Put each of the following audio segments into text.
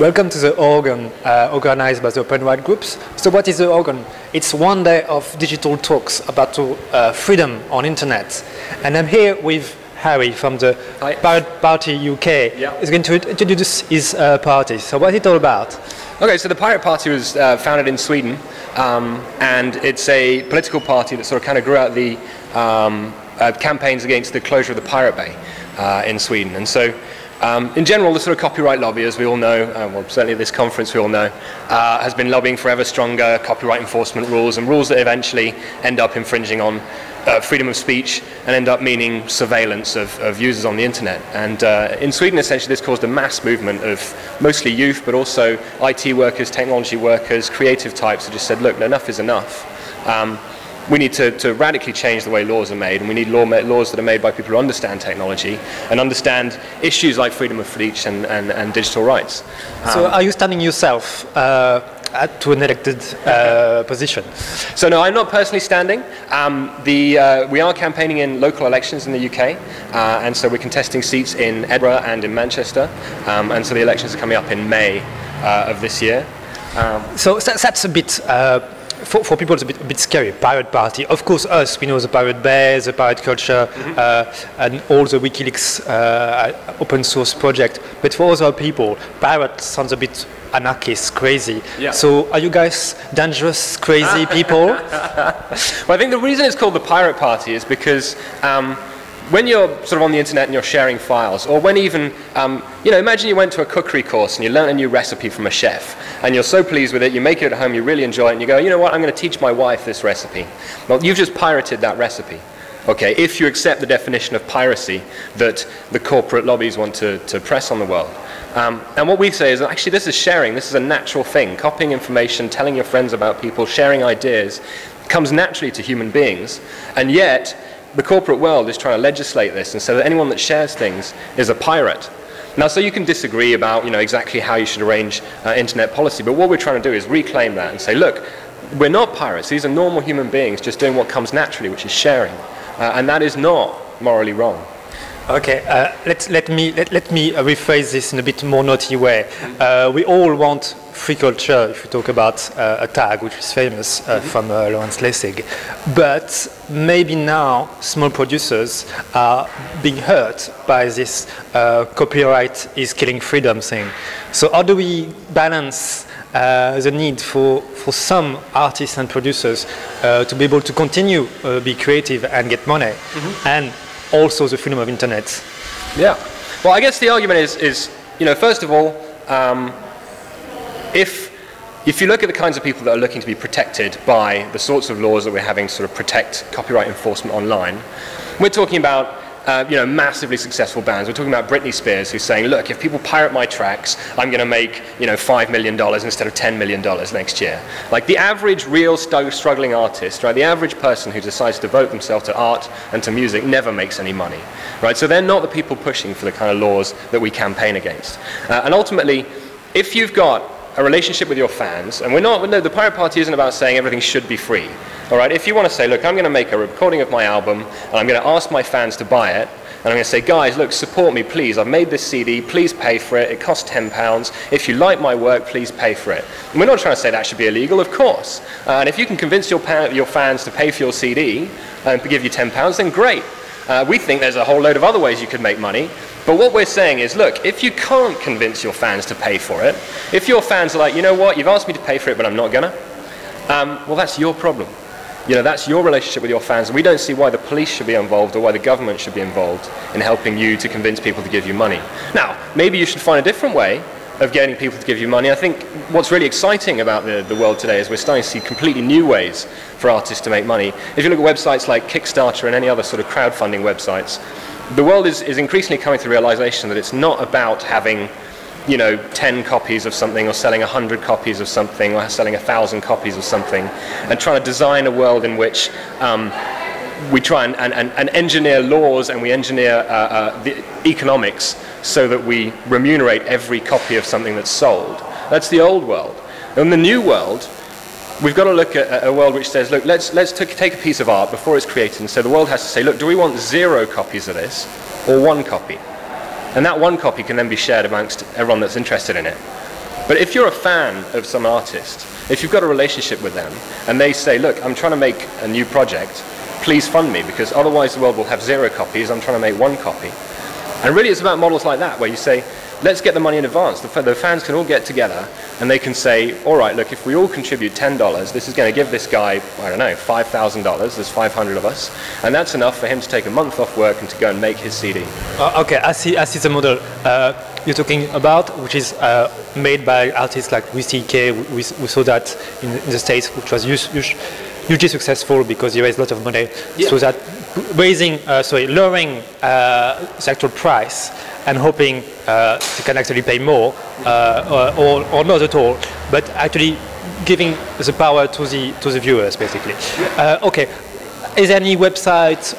Welcome to the organ organized by the Open Right groups. So what is the organ? It's one day of digital talks about freedom on internet. And I'm here with Harry from the Pirate Party UK. Yeah. He's going to introduce his party. So what is it all about? Okay, so the Pirate Party was founded in Sweden, and it's a political party that sort of kind of grew out the campaigns against the closure of the Pirate Bay in Sweden. And so in general, the sort of copyright lobby, as we all know, well, certainly at this conference we all know, has been lobbying for ever stronger copyright enforcement rules, and rules that eventually end up infringing on freedom of speech and end up meaning surveillance of users on the internet. And in Sweden, essentially, this caused a mass movement of mostly youth, but also IT workers, technology workers, creative types who just said, look, enough is enough. We need to radically change the way laws are made, and we need laws that are made by people who understand technology and understand issues like freedom of speech and digital rights. So are you standing yourself to an elected position? So no, I'm not personally standing. We are campaigning in local elections in the UK, and so we're contesting seats in Edinburgh and in Manchester, and so the elections are coming up in May of this year. So that's a bit... For people, it's a bit scary. Pirate Party. Of course, us, we know the Pirate Bay, the pirate culture, and all the WikiLeaks open source project. But for other people, pirate sounds a bit anarchist, crazy. Yeah. So are you guys dangerous, crazy people? Well, I think the reason it's called the Pirate Party is because when you're sort of on the internet and you're sharing files, or when even, imagine you went to a cookery course and you learned a new recipe from a chef, and you're so pleased with it, you make it at home, you really enjoy it, and you go, you know what, I'm going to teach my wife this recipe. Well, you've just pirated that recipe. Okay, if you accept the definition of piracy that the corporate lobbies want to press on the world. And what we say is, actually, this is sharing, this is a natural thing. Copying information, telling your friends about people, sharing ideas, comes naturally to human beings, and yet, the corporate world is trying to legislate this and say that anyone that shares things is a pirate. Now, so you can disagree about, exactly how you should arrange internet policy, but what we're trying to do is reclaim that and say, look, we're not pirates. These are normal human beings just doing what comes naturally, which is sharing, and that is not morally wrong. Okay, let me rephrase this in a bit more naughty way. We all want free culture if we talk about a tag which is famous from Lawrence Lessig. But maybe now small producers are being hurt by this copyright is killing freedom thing. So how do we balance the need for some artists and producers to be able to continue be creative and get money, and also the freedom of internet? Yeah. Well, I guess the argument is first of all, if you look at the kinds of people that are looking to be protected by the sorts of laws that we're having to sort of protect copyright enforcement online, we're talking about massively successful bands. We're talking about Britney Spears, who's saying, look, if people pirate my tracks, I'm going to make $5 million instead of $10 million next year. Like the average real struggling artist, right? The average person who decides to devote themselves to art and to music never makes any money, right? So they're not the people pushing for the kind of laws that we campaign against. And ultimately, if you've got a relationship with your fans, and the Pirate Party isn't about saying everything should be free. All right, if you want to say, look, I'm going to make a recording of my album, and I'm going to ask my fans to buy it, and I'm going to say, guys, look, support me, please. I've made this CD, please pay for it. It costs £10. If you like my work, please pay for it. And we're not trying to say that should be illegal, of course. And if you can convince your fans to pay for your CD and to give you £10, then great. We think there's a whole load of other ways you could make money. But what we're saying is, look, if you can't convince your fans to pay for it, if your fans are like, you know what, you've asked me to pay for it, but I'm not gonna, well, that's your problem. That's your relationship with your fans. And we don't see why the police should be involved or why the government should be involved in helping you to convince people to give you money. Now, maybe you should find a different way of getting people to give you money. I think what's really exciting about the world today is we're starting to see completely new ways for artists to make money. If you look at websites like Kickstarter and any other sort of crowdfunding websites, the world is increasingly coming to the realization that it's not about having 10 copies of something or selling 100 copies of something or selling 1,000 copies of something, and trying to design a world in which we try and engineer laws and we engineer the economics so that we remunerate every copy of something that's sold. That's the old world. In the new world, we've got to look at a world which says, look, let's take a piece of art before it's created, and so the world has to say, look, do we want 0 copies of this or 1 copy? And that 1 copy can then be shared amongst everyone that's interested in it. But if you're a fan of some artist, if you've got a relationship with them, and they say, look, I'm trying to make a new project, please fund me, because otherwise the world will have 0 copies, I'm trying to make 1 copy. And really it's about models like that, where you say, let's get the money in advance. The fans can all get together, and they can say, all right, look, if we all contribute $10, this is going to give this guy, I don't know, $5,000, there's 500 of us, and that's enough for him to take a month off work and to go and make his CD. Okay, I see the model you're talking about, which is made by artists like WCK. We saw that in the States, which was hugely successful because you raised a lot of money. Yeah. So that lowering the actual price and hoping they can actually pay more or not at all, but actually giving the power to the viewers, basically. Okay. Is there any website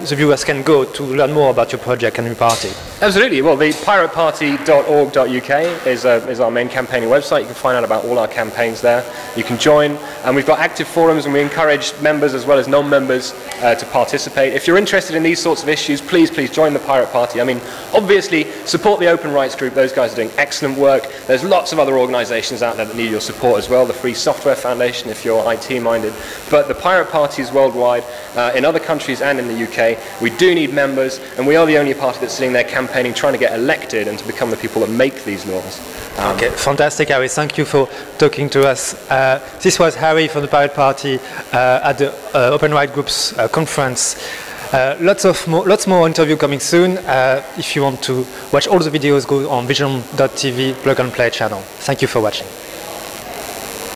the viewers can go to learn more about your project and your party? Absolutely. Well, the pirateparty.org.uk is our main campaigning website. You can find out about all our campaigns there. You can join, and we've got active forums, and we encourage members as well as non-members to participate. If you're interested in these sorts of issues, please join the Pirate Party. I mean, obviously, support the Open Rights Group. Those guys are doing excellent work. There's lots of other organisations out there that need your support as well. The Free Software Foundation, if you're IT-minded. But the Pirate Party is worldwide, in other countries and in the UK. We do need members, and we are the only party that's sitting there campaigning, trying to get elected and to become the people that make these laws. Okay, fantastic, Harry. Thank you for talking to us. This was Harry from the Pirate Party at the Open Rights Group's conference. Lots more interview coming soon. If you want to watch all the videos, go on visionOntv plug and play channel. Thank you for watching.